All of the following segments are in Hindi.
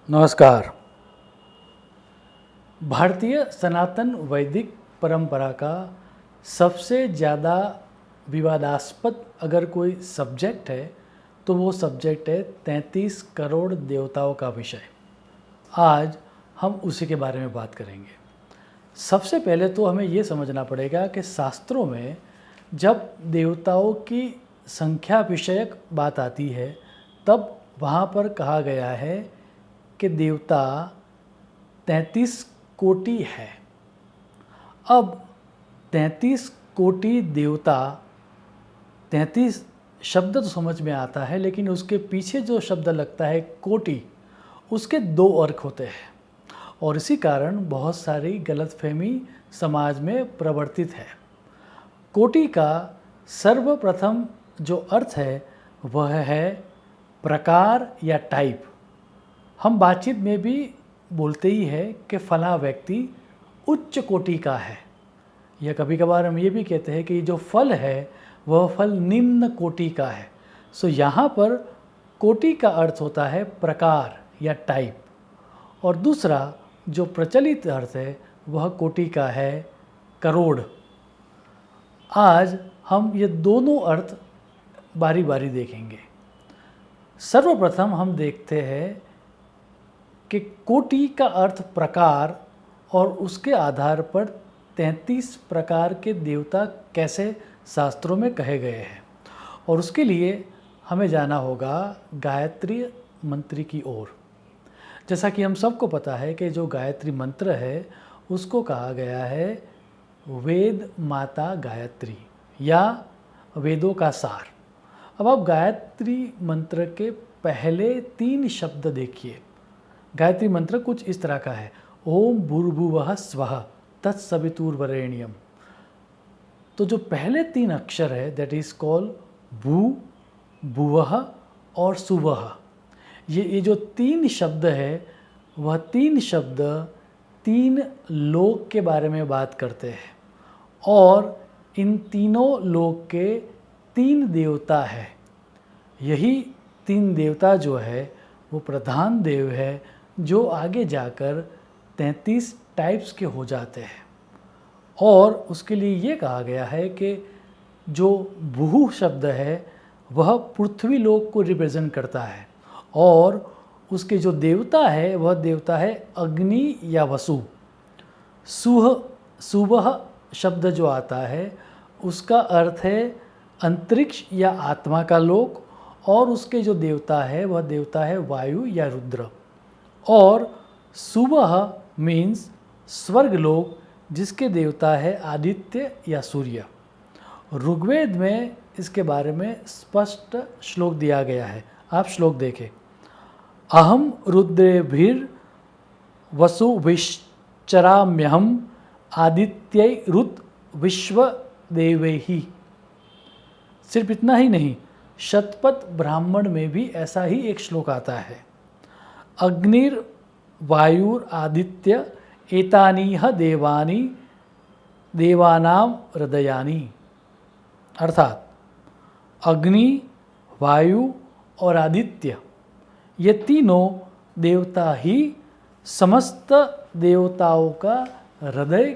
नमस्कार। भारतीय सनातन वैदिक परंपरा का सबसे ज़्यादा विवादास्पद अगर कोई सब्जेक्ट है तो वो सब्जेक्ट है 33 करोड़ देवताओं का विषय। आज हम उसी के बारे में बात करेंगे। सबसे पहले तो हमें ये समझना पड़ेगा कि शास्त्रों में जब देवताओं की संख्या विषयक बात आती है तब वहाँ पर कहा गया है कि देवता 33 कोटि है। अब 33 कोटि देवता, 33 शब्द तो समझ में आता है, लेकिन उसके पीछे जो शब्द लगता है कोटि, उसके दो अर्थ होते हैं और इसी कारण बहुत सारी गलतफहमी समाज में प्रवर्तित है। कोटि का सर्वप्रथम जो अर्थ है वह है प्रकार या टाइप। हम बातचीत में भी बोलते ही है कि फला व्यक्ति उच्च कोटि का है, या कभी कभार हम ये भी कहते हैं कि जो फल है वह फल निम्न कोटि का है। सो यहाँ पर कोटि का अर्थ होता है प्रकार या टाइप, और दूसरा जो प्रचलित अर्थ है वह कोटि का है करोड़। आज हम ये दोनों अर्थ बारी बारी देखेंगे। सर्वप्रथम हम देखते हैं कि कोटि का अर्थ प्रकार, और उसके आधार पर 33 प्रकार के देवता कैसे शास्त्रों में कहे गए हैं, और उसके लिए हमें जाना होगा गायत्री मंत्र की ओर। जैसा कि हम सबको पता है कि जो गायत्री मंत्र है उसको कहा गया है वेद माता गायत्री या वेदों का सार। अब आप गायत्री मंत्र के पहले 3 शब्द देखिए। गायत्री मंत्र कुछ इस तरह का है, ओम भूर्भुवः स्वः तत्सवितुर्वरेण्यम। तो जो पहले 3 अक्षर है दैट इज कॉल्ड भू, भुवः और सुवः। ये जो 3 शब्द है वह 3 शब्द 3 लोक के बारे में बात करते हैं, और इन तीनों लोक के 3 देवता है। यही 3 देवता जो है वो प्रधान देव है, जो आगे जाकर 33 टाइप्स के हो जाते हैं। और उसके लिए ये कहा गया है कि जो भू शब्द है वह पृथ्वी लोक को रिप्रेजेंट करता है, और उसके जो देवता है वह देवता है अग्नि या वसु। सुवह शब्द जो आता है उसका अर्थ है अंतरिक्ष या आत्मा का लोक, और उसके जो देवता है वह देवता है वायु या रुद्र। और सुवह मीन्स स्वर्गलोक, जिसके देवता है आदित्य या सूर्य। ऋग्वेद में इसके बारे में स्पष्ट श्लोक दिया गया है। आप श्लोक देखें, अहम रुद्रेभिर् वसुभिश्चराम्यहम आदित्यैरुत विश्वदेवैहि। सिर्फ इतना ही नहीं, शतपथ ब्राह्मण में भी ऐसा ही एक श्लोक आता है, अग्निर वायुर आदित्य एतानीह देवानी देवानाम हृदयानी। अर्थात अग्नि, वायु और आदित्य ये तीनों देवता ही समस्त देवताओं का हृदय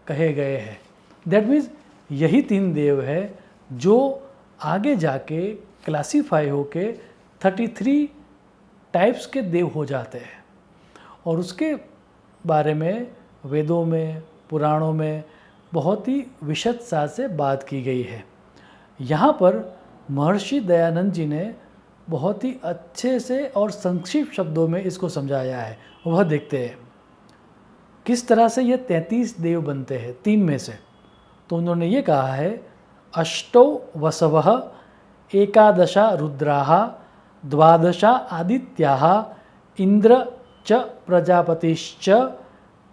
कहे गए हैं। दैट मीन्स यही 3 देव है जो आगे जाके क्लासीफाई होके 33 टाइप्स के देव हो जाते हैं, और उसके बारे में वेदों में, पुराणों में बहुत ही विशदता से बात की गई है। यहाँ पर महर्षि दयानंद जी ने बहुत ही अच्छे से और संक्षिप्त शब्दों में इसको समझाया है। वह देखते हैं किस तरह से ये 33 देव बनते हैं 3 में से। तो उन्होंने ये कहा है, अष्टौ वसवः एकादशा रुद्राः द्वादशा आदित्याः इंद्र च प्रजापतिश्च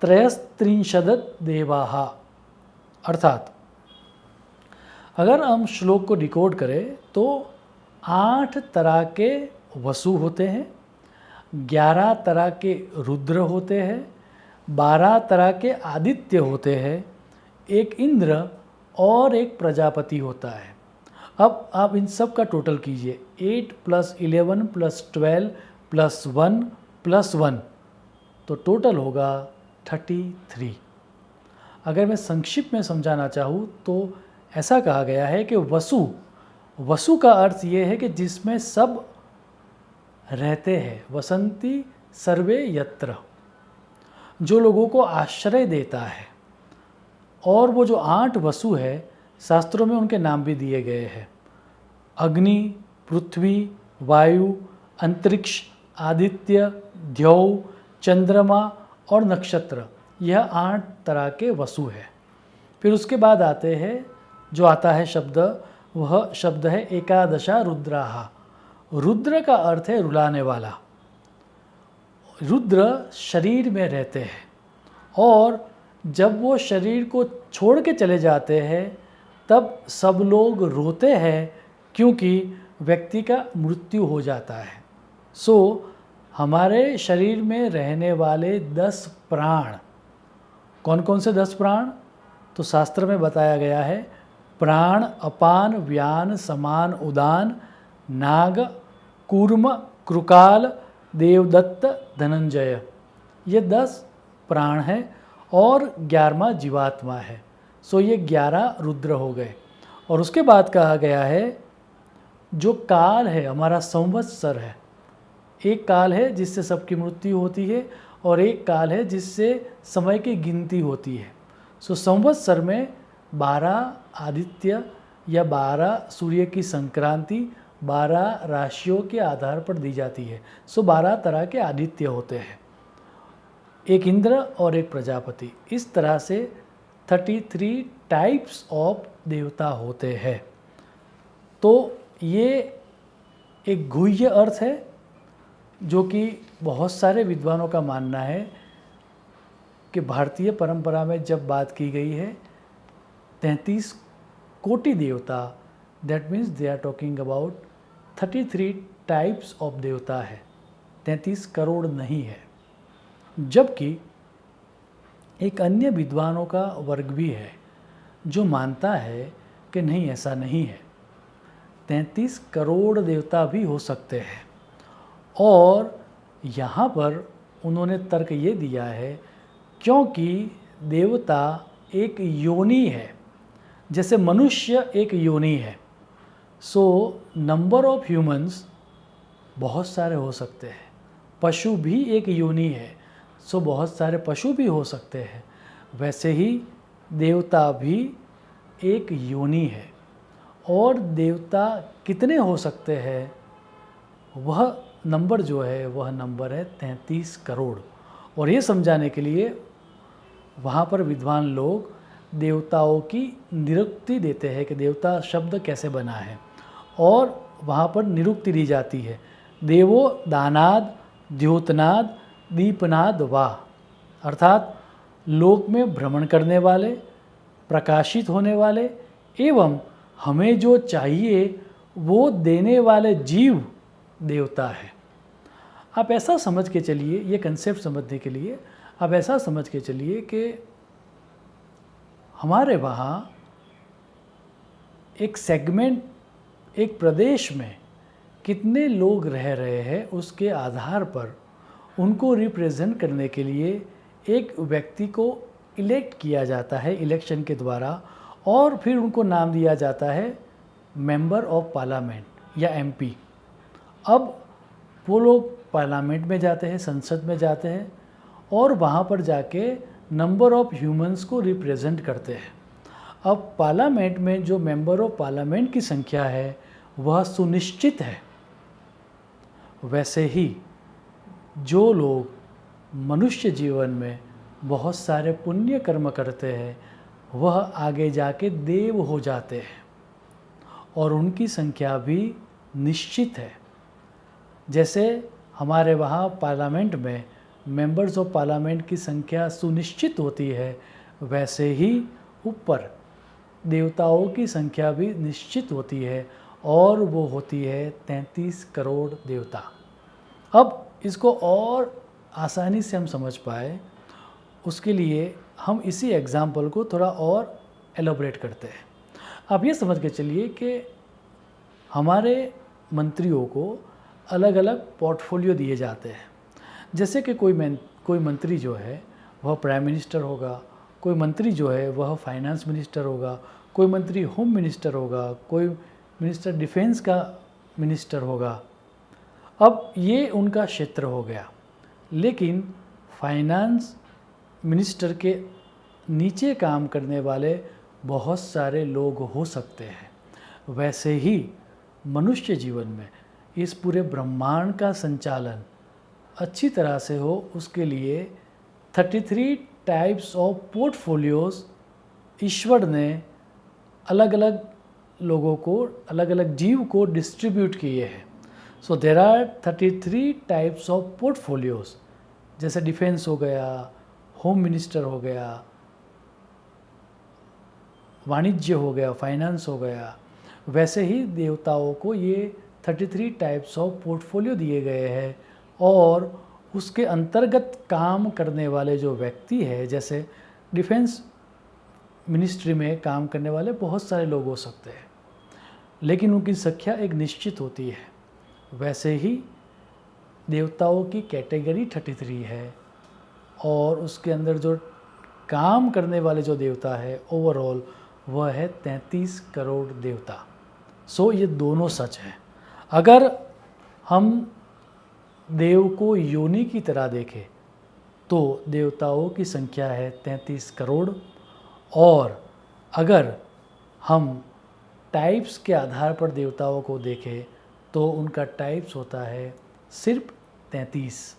त्रयस्त्रिंशत् देवाः। अर्थात अगर हम श्लोक को डिकोड करें तो 8 तरह के वसु होते हैं, 11 तरह के रुद्र होते हैं, 12 तरह के आदित्य होते हैं, एक इंद्र और एक प्रजापति होता है। अब आप इन सब का टोटल कीजिए, 8 + 11 + 12 + 1 +1 तो टोटल होगा 33। अगर मैं संक्षिप्त में समझाना चाहूँ तो ऐसा कहा गया है कि वसु का अर्थ ये है कि जिसमें सब रहते हैं, वसंती सर्वे यत्र, जो लोगों को आश्रय देता है। और वो जो 8 वसु है, शास्त्रों में उनके नाम भी दिए गए हैं। अग्नि, पृथ्वी, वायु, अंतरिक्ष, आदित्य, द्यौ, चंद्रमा और नक्षत्र, यह 8 तरह के वसु है। फिर उसके बाद आते हैं, जो आता है शब्द, वह शब्द है एकादशा रुद्राहा। रुद्र का अर्थ है रुलाने वाला। रुद्र शरीर में रहते हैं और जब वो शरीर को छोड़ के चले जाते हैं तब सब लोग रोते हैं, क्योंकि व्यक्ति का मृत्यु हो जाता है। हमारे शरीर में रहने वाले 10 प्राण, कौन कौन से 10 प्राण? तो शास्त्र में बताया गया है, प्राण, अपान, व्यान, समान, उदान, नाग, कूर्म, कृकाल, देवदत्त, धनंजय, ये 10 प्राण हैं और 11वां जीवात्मा है। ये 11 रुद्र हो गए। और उसके बाद कहा गया है, जो काल है हमारा संवत्सर है। एक काल है जिससे सबकी मृत्यु होती है और एक काल है जिससे समय की गिनती होती है। संवत्सर में 12 आदित्य या 12 सूर्य की संक्रांति 12 राशियों के आधार पर दी जाती है। 12 तरह के आदित्य होते हैं, एक इंद्र और एक प्रजापति। इस तरह से 33 टाइप्स ऑफ देवता होते हैं। तो ये एक गुह्य अर्थ है जो कि बहुत सारे विद्वानों का मानना है कि भारतीय परंपरा में जब बात की गई है 33 कोटि देवता, that means they are talking about 33 types of देवता है, 33 करोड़ नहीं है। जबकि एक अन्य विद्वानों का वर्ग भी है जो मानता है कि नहीं, ऐसा नहीं है, 33 करोड़ देवता भी हो सकते हैं। और यहाँ पर उन्होंने तर्क ये दिया है, क्योंकि देवता एक योनि है, जैसे मनुष्य एक योनि है। नंबर ऑफ ह्यूमंस बहुत सारे हो सकते हैं। पशु भी एक योनि है, बहुत सारे पशु भी हो सकते हैं। वैसे ही देवता भी एक योनि है। और देवता कितने हो सकते हैं, वह नंबर जो है वह नंबर है 33 करोड़। और ये समझाने के लिए वहाँ पर विद्वान लोग देवताओं की निरुक्ति देते हैं कि देवता शब्द कैसे बना है, और वहाँ पर निरुक्ति दी जाती है, देवो दानाद द्योतनाद दीपनाद वाह, अर्थात लोक में भ्रमण करने वाले, प्रकाशित होने वाले एवं हमें जो चाहिए वो देने वाले जीव देवता है। आप ऐसा समझ के चलिए, ये कंसेप्ट समझने के लिए आप ऐसा समझ के चलिए कि हमारे वहाँ एक सेगमेंट, एक प्रदेश में कितने लोग रह रहे हैं उसके आधार पर उनको रिप्रेजेंट करने के लिए एक व्यक्ति को इलेक्ट किया जाता है इलेक्शन के द्वारा, और फिर उनको नाम दिया जाता है मेंबर ऑफ पार्लियामेंट या एमपी। अब वो लोग पार्लियामेंट में जाते हैं, संसद में जाते हैं और वहाँ पर जाके नंबर ऑफ ह्यूमंस को रिप्रेजेंट करते हैं। अब पार्लियामेंट में जो मेंबर ऑफ पार्लियामेंट की संख्या है वह सुनिश्चित है। वैसे ही जो लोग मनुष्य जीवन में बहुत सारे पुण्य कर्म करते हैं वह आगे जाके देव हो जाते हैं और उनकी संख्या भी निश्चित है। जैसे हमारे वहाँ पार्लियामेंट में मेंबर्स ऑफ पार्लियामेंट की संख्या सुनिश्चित होती है, वैसे ही ऊपर देवताओं की संख्या भी निश्चित होती है और वो होती है 33 करोड़ देवता। अब इसको और आसानी से हम समझ पाए उसके लिए हम इसी एग्ज़ाम्पल को थोड़ा और एलोबरेट करते हैं। आप ये समझ के चलिए कि हमारे मंत्रियों को अलग अलग पोर्टफोलियो दिए जाते हैं। जैसे कि कोई मंत्री जो है वह प्राइम मिनिस्टर होगा, कोई मंत्री जो है वह फाइनेंस मिनिस्टर होगा, कोई मंत्री होम मिनिस्टर होगा, कोई मिनिस्टर डिफेंस का मिनिस्टर होगा। अब ये उनका क्षेत्र हो गया, लेकिन फाइनेंस मिनिस्टर के नीचे काम करने वाले बहुत सारे लोग हो सकते हैं। वैसे ही मनुष्य जीवन में इस पूरे ब्रह्मांड का संचालन अच्छी तरह से हो, उसके लिए 33 टाइप्स ऑफ पोर्टफोलियोज ईश्वर ने अलग अलग लोगों को, अलग अलग जीव को डिस्ट्रीब्यूट किए हैं। So there are 33 types of portfolios. जैसे डिफेंस हो गया, होम मिनिस्टर हो गया, वाणिज्य हो गया, फाइनेंस हो गया, वैसे ही देवताओं को ये 33 टाइप्स ऑफ पोर्टफोलियो दिए गए हैं। और उसके अंतर्गत काम करने वाले जो व्यक्ति है, जैसे डिफेंस मिनिस्ट्री में काम करने वाले बहुत सारे लोग हो सकते हैं, लेकिन उनकी संख्या एक निश्चित होती है। वैसे ही देवताओं की कैटेगरी 33 है, और उसके अंदर जो काम करने वाले जो देवता है ओवरऑल वह है 33 करोड़ देवता। सो ये दोनों सच है। अगर हम देव को योनि की तरह देखें तो देवताओं की संख्या है 33 करोड़, और अगर हम टाइप्स के आधार पर देवताओं को देखें तो उनका टाइप्स होता है सिर्फ 33।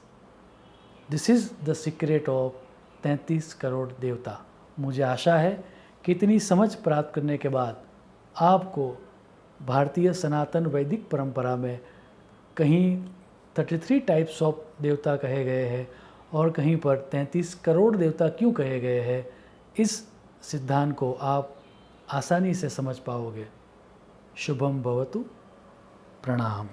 This is the secret of 33 crore देवता। मुझे आशा है कि इतनी समझ प्राप्त करने के बाद आपको भारतीय सनातन वैदिक परंपरा में कहीं 33 टाइप्स ऑफ देवता कहे गए हैं और कहीं पर 33 करोड़ देवता क्यों कहे गए हैं, इस सिद्धांत को आप आसानी से समझ पाओगे। शुभम भवतु। प्रणाम।